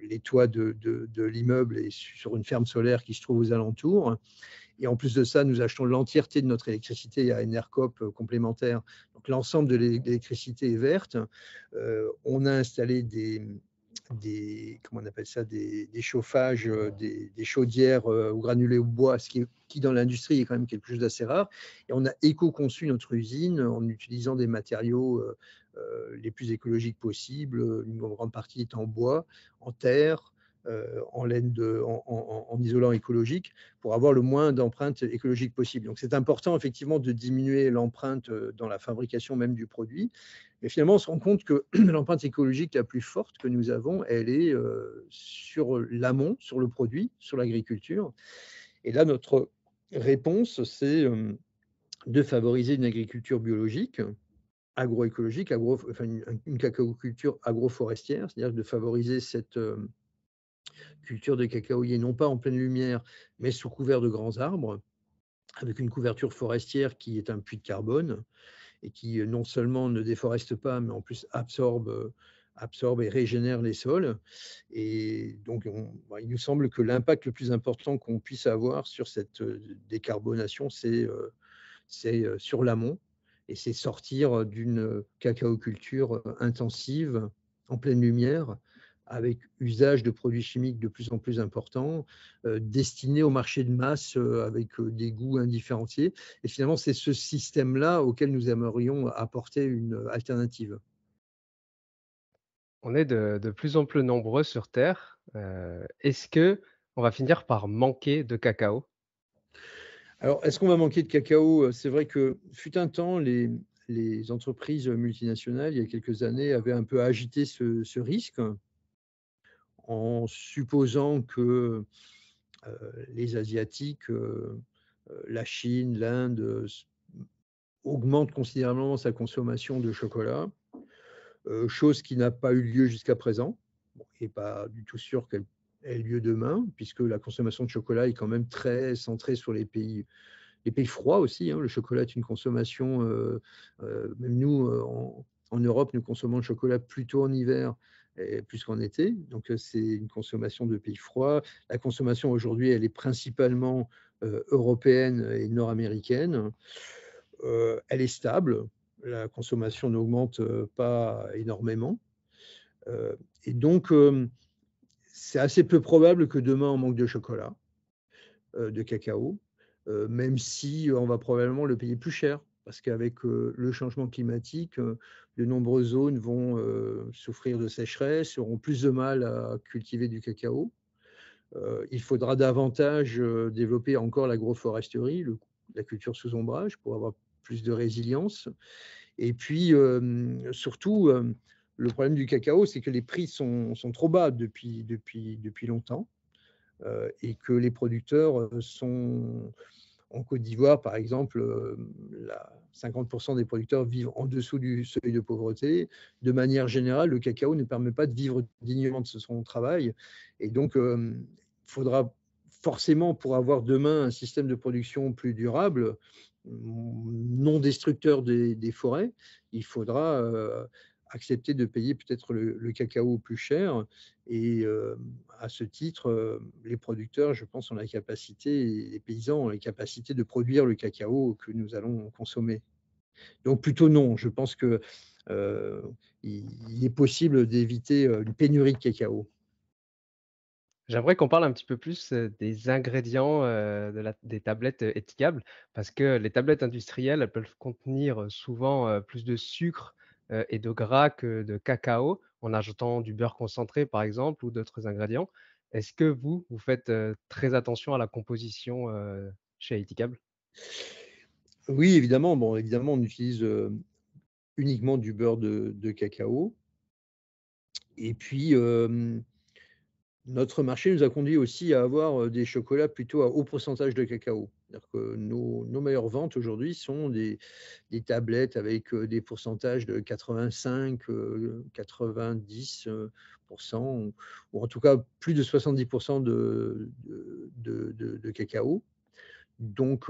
les toits de l'immeuble et sur une ferme solaire qui se trouve aux alentours. Et en plus de ça, nous achetons l'entièreté de notre électricité à Enercop complémentaire. Donc l'ensemble de l'électricité est verte. On a installé comment on appelle ça, des chauffages, des chaudières au granulé au bois, qui dans l'industrie est quand même quelque chose d'assez rare. Et on a éco-conçu notre usine en utilisant des matériaux les plus écologiques possibles. Une grande partie est en bois, en terre, en laine, en isolant écologique, pour avoir le moins d'empreintes écologiques possible. Donc c'est important effectivement de diminuer l'empreinte dans la fabrication même du produit. Mais finalement, on se rend compte que l'empreinte écologique la plus forte que nous avons, elle est sur l'amont, sur le produit, sur l'agriculture. Et là, notre réponse, c'est de favoriser une agriculture biologique, agroécologique, enfin une cacaoculture agroforestière, c'est-à-dire de favoriser cette culture de cacaoyer non pas en pleine lumière, mais sous couvert de grands arbres, avec une couverture forestière qui est un puits de carbone et qui non seulement ne déforeste pas, mais en plus absorbe et régénère les sols. Et donc, il nous semble que l'impact le plus important qu'on puisse avoir sur cette décarbonation, c'est sur l'amont, et c'est sortir d'une cacaoculture intensive, en pleine lumière, avec usage de produits chimiques de plus en plus importants, destinés au marché de masse avec des goûts indifférenciés. Et finalement, c'est ce système-là auquel nous aimerions apporter une alternative. On est de plus en plus nombreux sur Terre. Est-ce que on va finir par manquer de cacao? Alors, est-ce qu'on va manquer de cacao? C'est vrai que fut un temps, les entreprises multinationales, il y a quelques années, avaient un peu agité ce risque en supposant que les Asiatiques, la Chine, l'Inde, augmentent considérablement sa consommation de chocolat, chose qui n'a pas eu lieu jusqu'à présent, et pas du tout sûr qu'elle ait lieu demain, puisque la consommation de chocolat est quand même très centrée sur les pays froids aussi. Le chocolat est une consommation, même nous, en Europe, nous consommons le chocolat plutôt en hiver et plus qu'en été. Donc, c'est une consommation de pays froids. La consommation aujourd'hui, elle est principalement européenne et nord-américaine. Elle est stable. La consommation n'augmente pas énormément. Et donc, c'est assez peu probable que demain, on manque de chocolat, de cacao, même si on va probablement le payer plus cher. Parce qu'avec le changement climatique, de nombreuses zones vont souffrir de sécheresse, auront plus de mal à cultiver du cacao. Il faudra davantage développer encore l'agroforesterie, la culture sous ombrage, pour avoir plus de résilience. Et puis, surtout, le problème du cacao, c'est que les prix sont trop bas depuis longtemps, et que les producteurs sont en Côte d'Ivoire, par exemple, 50% des producteurs vivent en dessous du seuil de pauvreté. De manière générale, le cacao ne permet pas de vivre dignement de son travail. Et donc, il faudra forcément, pour avoir demain un système de production plus durable, non destructeur des forêts, il faudra accepter de payer peut-être le cacao plus cher. Et à ce titre, les producteurs, je pense, ont la capacité, et les paysans ont la capacité de produire le cacao que nous allons consommer. Donc plutôt non, je pense que il est possible d'éviter une pénurie de cacao. J'aimerais qu'on parle un petit peu plus, des ingrédients, des tablettes, étiquables, parce que les tablettes industrielles, elles peuvent contenir, souvent, plus de sucre, et de gras que de cacao, en ajoutant du beurre concentré, par exemple, ou d'autres ingrédients. Est-ce que vous faites, très attention à la composition, chez Étiquable? Oui, évidemment, bon, évidemment, on utilise uniquement du beurre de cacao. Et puis, Notre marché nous a conduit aussi à avoir, des chocolats plutôt à haut pourcentage de cacao. C'est-à-dire que nos meilleures ventes aujourd'hui sont des tablettes avec, des pourcentages de 85, 90, ou en tout cas plus de 70 de cacao. Donc,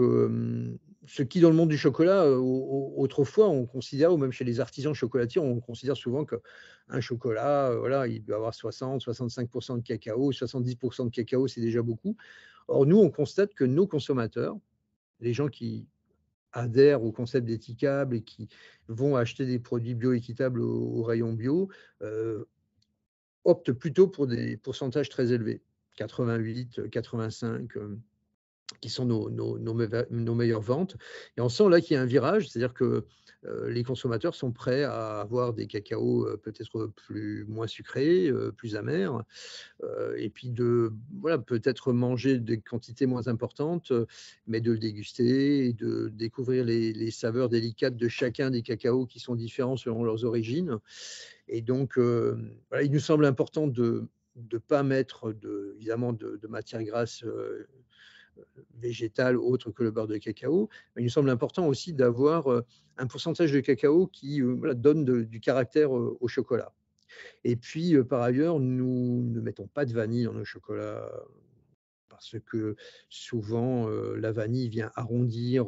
ce qui dans le monde du chocolat, autrefois on considère ou même chez les artisans chocolatiers, on considère souvent qu'un chocolat, voilà, il doit avoir 60-65 de cacao, 70 de cacao, c'est déjà beaucoup. Or nous, on constate que nos consommateurs, les gens qui adhèrent au concept d'éthicable et qui vont acheter des produits bio-équitables au rayon bio, heu, optent plutôt pour des pourcentages très élevés, 88, 85, qui sont nos meilleures ventes. Et on sent là qu'il y a un virage, c'est-à-dire que, les consommateurs sont prêts à avoir des cacaos, peut-être moins sucrés, plus amers, et puis voilà, peut-être manger des quantités moins importantes, mais de le déguster et de découvrir les saveurs délicates de chacun des cacaos qui sont différents selon leurs origines. Et donc, voilà, il nous semble important de ne pas mettre évidemment de matières grasses, végétales autres que le beurre de cacao. Mais il nous semble important aussi d'avoir, un pourcentage de cacao qui, voilà, donne du caractère, au chocolat. Et puis, par ailleurs, nous ne mettons pas de vanille dans nos chocolats parce que souvent, la vanille vient arrondir,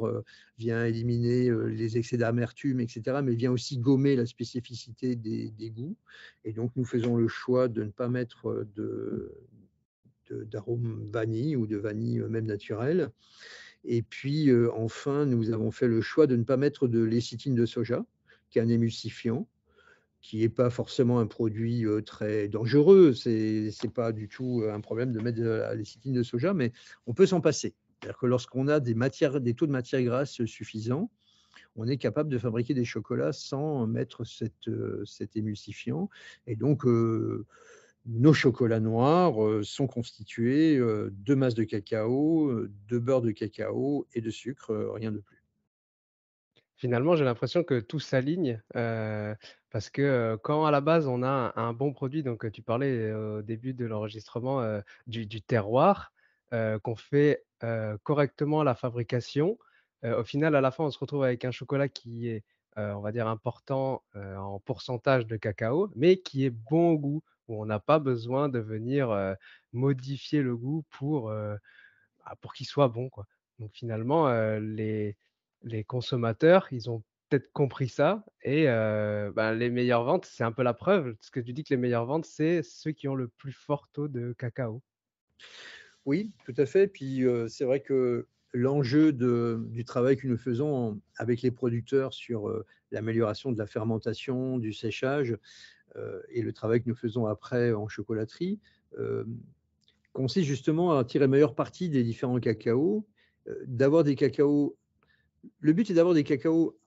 vient éliminer, les excès d'amertume et cetera, mais vient aussi gommer la spécificité des goûts. Et donc nous faisons le choix de ne pas mettre, d'arôme vanille ou de vanille, même naturelle. Et puis, enfin, nous avons fait le choix de ne pas mettre de lécithine de soja, qui est un émulsifiant, qui n'est pas forcément un produit, très dangereux. C'est pas du tout, un problème de mettre de la lécithine de soja, mais on peut s'en passer. C'est-à-dire que lorsqu'on a des taux de matières grasses suffisants, on est capable de fabriquer des chocolats sans mettre cet émulsifiant. Et donc, nos chocolats noirs, sont constitués, de masse de cacao, de beurre de cacao et de sucre, rien de plus. Finalement, j'ai l'impression que tout s'aligne, parce que, quand à la base on a un bon produit, donc, tu parlais, au début de l'enregistrement, du terroir, qu'on fait, correctement la fabrication, au final, à la fin, on se retrouve avec un chocolat qui est, on va dire important, en pourcentage de cacao, mais qui est bon au goût, où on n'a pas besoin de venir, modifier le goût pour qu'il soit bon, quoi. Donc finalement, les consommateurs, ils ont peut-être compris ça et les meilleures ventes, c'est un peu la preuve. Ce que tu dis que les meilleures ventes, c'est ceux qui ont le plus fort taux de cacao. Oui, tout à fait. Puis, c'est vrai que l'enjeu du travail que nous faisons avec les producteurs sur, l'amélioration de la fermentation, du séchage, et le travail que nous faisons après en chocolaterie, hem, consiste justement à tirer le meilleur parti des différents cacaos, d'avoir des cacaos le but est d'avoir des cacaos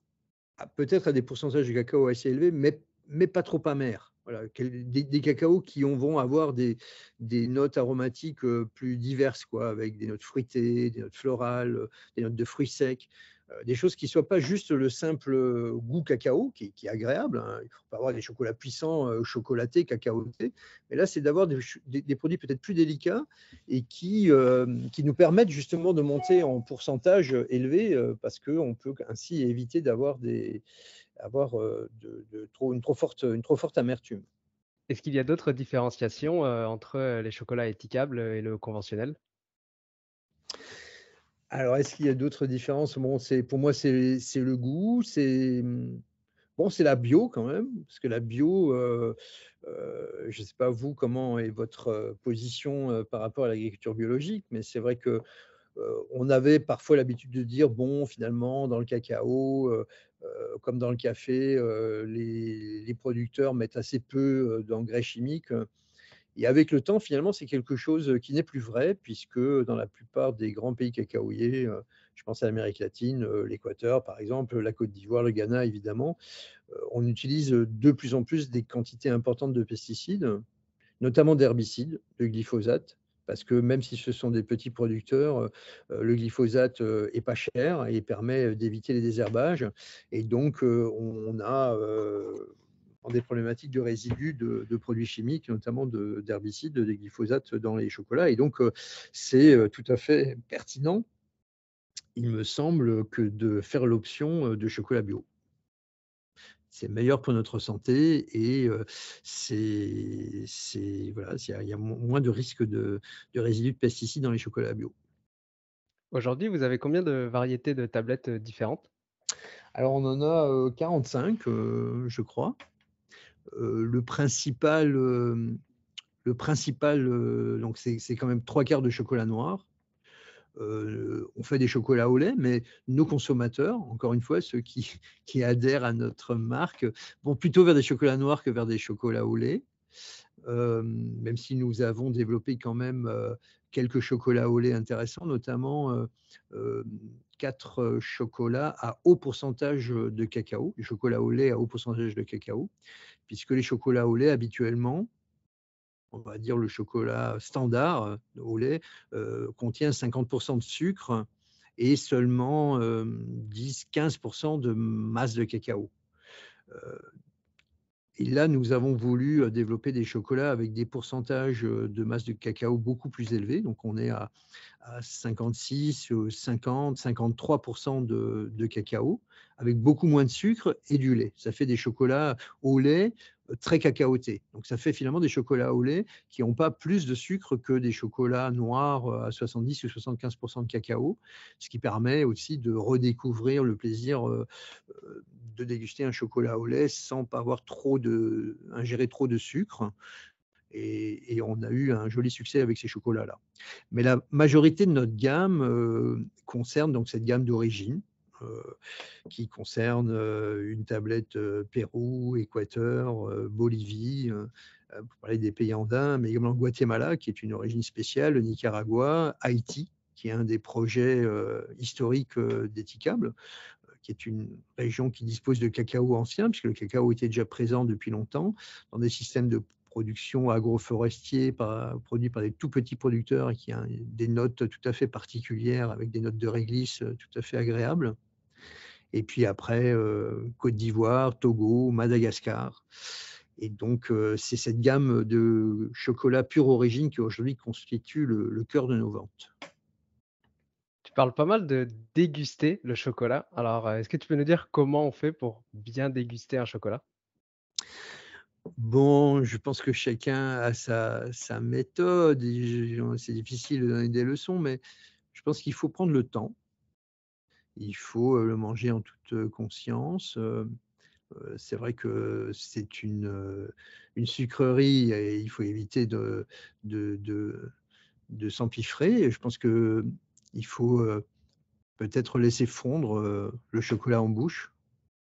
peut-être à des pourcentages de cacao assez élevés, mais pas trop amers. Voilà, des cacaos qui vont avoir des notes aromatiques, plus diverses, quoi, avec des notes fruitées, des notes florales, des notes de fruits secs, des choses qui ne soient pas juste le simple, goût cacao qui est agréable, hein. On peut avoir des chocolats puissants, chocolatés, cacaotés, mais là, c'est d'avoir des produits peut-être plus délicats et qui nous permettent justement de monter en pourcentage, élevé, parce qu'on peut ainsi éviter avoir, une trop forte amertume. Est-ce qu'il y a d'autres différenciations, entre, les chocolats éthiquables et le conventionnel? Alors, est-ce qu'il y a d'autres différences? Bon, pour moi, c'est le goût, bon, c'est la bio quand même, parce que la bio, je ne sais pas vous, comment est votre, position, par rapport à l'agriculture biologique, mais c'est vrai que, on avait parfois l'habitude de dire: «Bon, finalement, dans le cacao, comme dans le café, les producteurs mettent assez peu, d'engrais chimiques». Et avec le temps, finalement, c'est quelque chose qui n'est plus vrai puisque dans la plupart des grands pays cacaoyers, je pense à l'Amérique latine, l'Équateur par exemple, la Côte d'Ivoire, le Ghana évidemment, on utilise, de plus en plus des quantités importantes de pesticides, notamment d'herbicides, de glyphosate, parce que même si ce sont des petits producteurs, le glyphosate, est pas cher et permet, d'éviter les désherbages. Et donc, on a, dans des problématiques de résidus de produits chimiques, notamment d'herbicides, de glyphosate dans les chocolats. Et donc, c'est tout à fait pertinent, il me semble, que de faire l'option de chocolat bio. C'est meilleur pour notre santé et voilà, il y a moins de risques de résidus de pesticides dans les chocolats bio. Aujourd'hui, vous avez combien de variétés de tablettes différentes? Alors on en a, 45, je crois. Le principal, donc c'est quand même 3/4 de chocolat noir. On fait des chocolats au lait, mais nos consommateurs, encore une fois, ceux qui adhèrent à notre marque, vont plutôt vers des chocolats noirs que vers des chocolats au lait. Même si nous avons développé quand même, quelques chocolats au lait intéressants, notamment, 4 chocolats à haut pourcentage, de cacao, les chocolats au lait à haut pourcentage de cacao, puisque les chocolats au lait habituellement, on va dire le chocolat standard, au lait, contient 50 de sucre et seulement, 10-15 de masse de cacao. Heu Et là, nous avons voulu, développer des chocolats avec des pourcentages, de masse de cacao beaucoup plus élevés. Donc on est à 56, 50-53 de cacao, avec beaucoup moins de sucre et du lait. Ça fait des chocolats au lait, très cacaotés. Donc ça fait finalement des chocolats au lait qui n'ont pas plus de sucre que des chocolats noirs, à 70 ou 75 de cacao, ce qui permet aussi de redécouvrir le plaisir, de déguster un chocolat au lait sans pas avoir ingérer trop de sucre. Et on a eu un joli succès avec ces chocolats-là. Mais la majorité de notre gamme, concerne donc cette gamme d'origine, heu, qui concerne, une tablette, Pérou, Équateur, Bolivie, pour parler des pays andins, mais également Guatemala, qui est une origine spéciale, le Nicaragua, Haïti, qui est un des projets, historiques, d'Ethicable, qui est une région qui dispose de cacao ancien, puisque le cacao était déjà présent depuis longtemps, dans des systèmes de production agroforestiers produits par des tout petits producteurs et qui a des notes tout à fait particulières, avec des notes de réglisse tout à fait agréables. Et puis après, Côte d'Ivoire, Togo, Madagascar. Et donc, c'est cette gamme de chocolat pure origine qui aujourd'hui constitue le cœur de nos ventes. Tu parles pas mal de déguster le chocolat. Alors, est-ce que tu peux nous dire comment on fait pour bien déguster un chocolat? Bon, je pense que chacun a sa méthode et c'est difficile de donner des leçons, mais je pense qu'il faut prendre le temps. Il faut, le manger en toute, conscience. C'est vrai que c'est une sucrerie et il faut éviter de de de s'empiffrer. Et je pense qu'il faut, peut-être laisser fondre, le chocolat en bouche.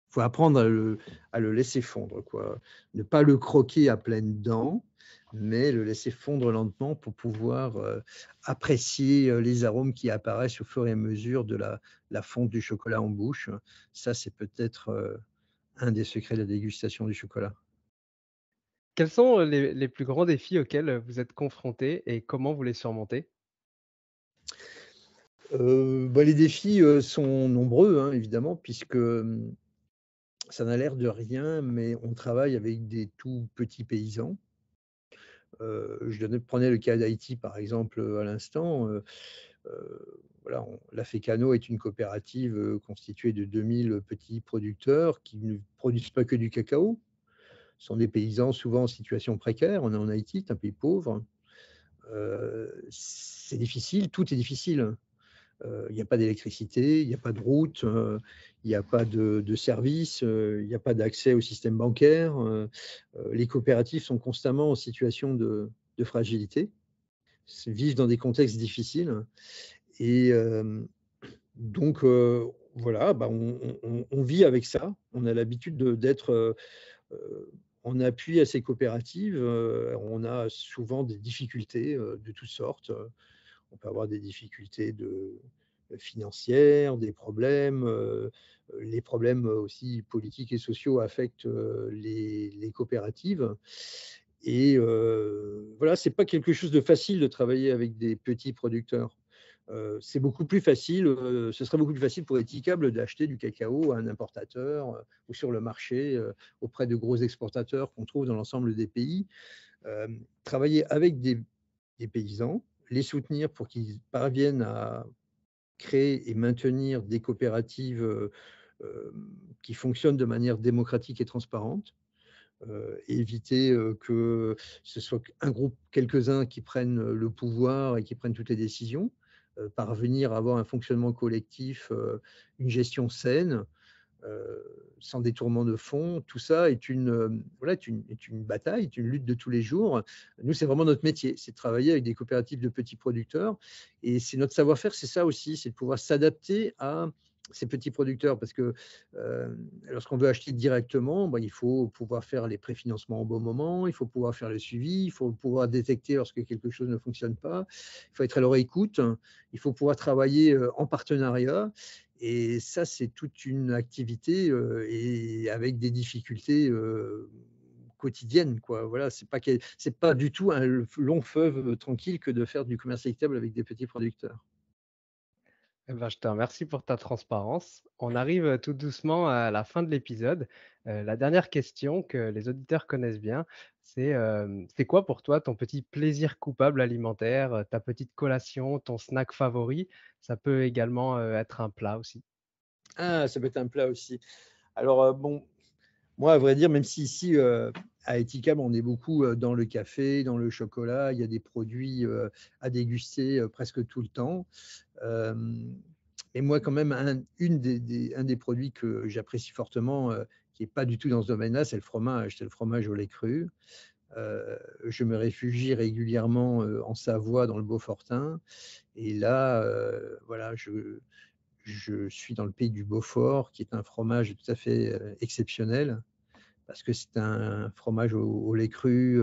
Il faut apprendre à le laisser fondre, quoi. Ne pas le croquer à pleines dents, mais le laisser fondre lentement pour pouvoir, apprécier, les arômes qui apparaissent au fur et à mesure de la fonte du chocolat en bouche. Ça, c'est peut-être, un des secrets de la dégustation du chocolat. Quels sont, les plus grands défis auxquels, vous êtes confrontés et comment vous les surmontez? Bah, les défis, sont nombreux, hein, évidemment, puisque, ça n'a l'air de rien, mais on travaille avec des tout petits paysans. Prenais le cas d'Haïti, par exemple, à l'instant, voilà, la FECANO est une coopérative, constituée de 2 000 petits producteurs qui ne produisent pas que du cacao. Ce sont des paysans souvent en situation précaire. On est en Haïti, c'est un pays pauvre. C'est difficile, tout est difficile. Il n'y a pas d'électricité, il n'y a pas de route, il n'y a pas de service, il n'y a pas d'accès au système bancaire. Les coopératives sont constamment en situation de fragilité, vivent dans des contextes difficiles et donc voilà, bah, on vit avec ça. On a l'habitude d'être, en appui à ces coopératives. On a souvent des difficultés, de toutes sortes. On peut avoir des difficultés financières, des problèmes, les problèmes aussi politiques et sociaux affectent, les coopératives. Et voilà, c'est pas quelque chose de facile de travailler avec des petits producteurs. c'est beaucoup plus facile, ce serait beaucoup plus facile pour Etikable d'acheter du cacao à un importateur ou sur le marché auprès de gros exportateurs qu'on trouve dans l'ensemble des pays. Travailler avec des paysans, les soutenir pour qu'ils parviennent à créer et maintenir des coopératives qui fonctionnent de manière démocratique et transparente. Éviter que ce soit un groupe, quelques-uns qui prennent le pouvoir et qui prennent toutes les décisions, parvenir à avoir un fonctionnement collectif, une gestion saine, sans détournement de fonds. Tout ça est voilà, est une bataille, est une lutte de tous les jours. Nous, c'est vraiment notre métier, c'est de travailler avec des coopératives de petits producteurs. Et c'est notre savoir-faire, c'est ça aussi, c'est de pouvoir s'adapter à ces petits producteurs, parce que lorsqu'on veut acheter directement, il faut pouvoir faire les préfinancements au bon moment, il faut pouvoir faire le suivi, il faut pouvoir détecter lorsque quelque chose ne fonctionne pas, il faut être à leur écoute, il faut pouvoir travailler en partenariat. Et ça, c'est toute une activité et avec des difficultés quotidiennes, quoi. Voilà, c'est pas du tout un long fleuve tranquille que de faire du commerce équitable avec des petits producteurs. Eh ben, je te remercie pour ta transparence. On arrive tout doucement à la fin de l'épisode. La dernière question que les auditeurs connaissent bien, c'est quoi pour toi ton petit plaisir coupable alimentaire, ta petite collation, ton snack favori? Ça peut également être un plat aussi. Ah, ça peut être un plat aussi. Alors, bon, moi, à vrai dire, même si ici, à Etikab, on est beaucoup dans le café, dans le chocolat, il y a des produits à déguster presque tout le temps. Euh, et moi, quand même, un des produits que j'apprécie fortement, qui n'est pas du tout dans ce domaine-là, c'est le fromage. C'est le fromage au lait cru. Je me réfugie régulièrement en Savoie, dans le Beaufortin. Et là, voilà, je suis dans le pays du Beaufort, qui est un fromage tout à fait exceptionnel, parce que c'est un fromage au lait cru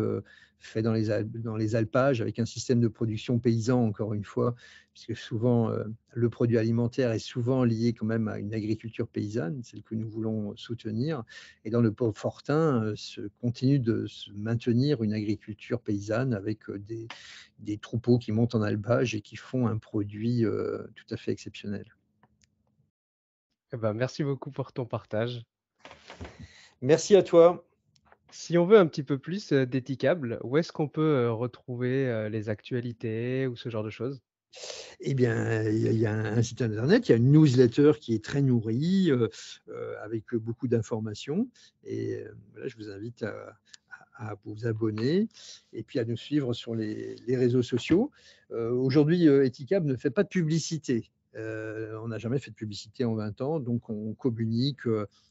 fait dans les alpages, avec un système de production paysan, encore une fois, puisque souvent le produit alimentaire est souvent lié quand même à une agriculture paysanne, celle que nous voulons soutenir. Et dans le Beaufortin, continue de se maintenir une agriculture paysanne avec des troupeaux qui montent en alpage et qui font un produit tout à fait exceptionnel. Eh ben, merci beaucoup pour ton partage. Merci à toi. Si on veut un petit peu plus d'Etikable, où est-ce qu'on peut retrouver les actualités ou ce genre de choses? Eh bien, il y a un site internet, il y a une newsletter qui est très nourrie, avec beaucoup d'informations. Et voilà, je vous invite à vous abonner et puis à nous suivre sur les réseaux sociaux. Aujourd'hui, Etikab ne fait pas de publicité. On n'a jamais fait de publicité en 20 ans, donc on communique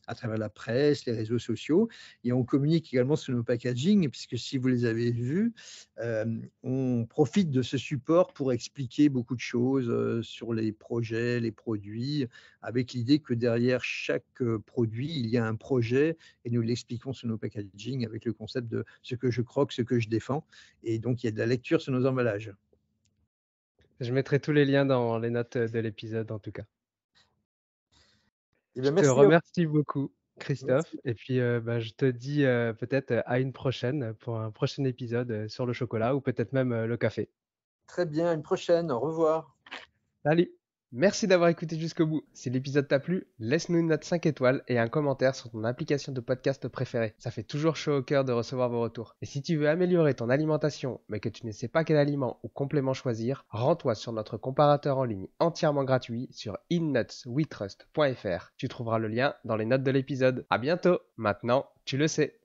à travers la presse, les réseaux sociaux, et on communique également sur nos packaging, puisque si vous les avez vus, on profite de ce support pour expliquer beaucoup de choses sur les projets, les produits, avec l'idée que derrière chaque produit, il y a un projet, et nous l'expliquons sur nos packaging avec le concept de ce que je croque, ce que je défends. Et donc, il y a de la lecture sur nos emballages. Je mettrai tous les liens dans les notes de l'épisode en tout cas. Eh Je bien, te merci à vous. remercie beaucoup, Christophe, Merci. et puis bah, je te dis peut-être à une prochaine pour un prochain épisode sur le chocolat ou peut-être même le café. Très bien, à une prochaine. Au revoir. Salut! Merci d'avoir écouté jusqu'au bout. Si l'épisode t'a plu, laisse-nous une note 5 étoiles et un commentaire sur ton application de podcast préférée. Ça fait toujours chaud au cœur de recevoir vos retours. Et si tu veux améliorer ton alimentation, mais que tu ne sais pas quel aliment ou complément choisir, rends-toi sur notre comparateur en ligne entièrement gratuit sur innutswetrust.fr. Tu trouveras le lien dans les notes de l'épisode. À bientôt! Maintenant, tu le sais.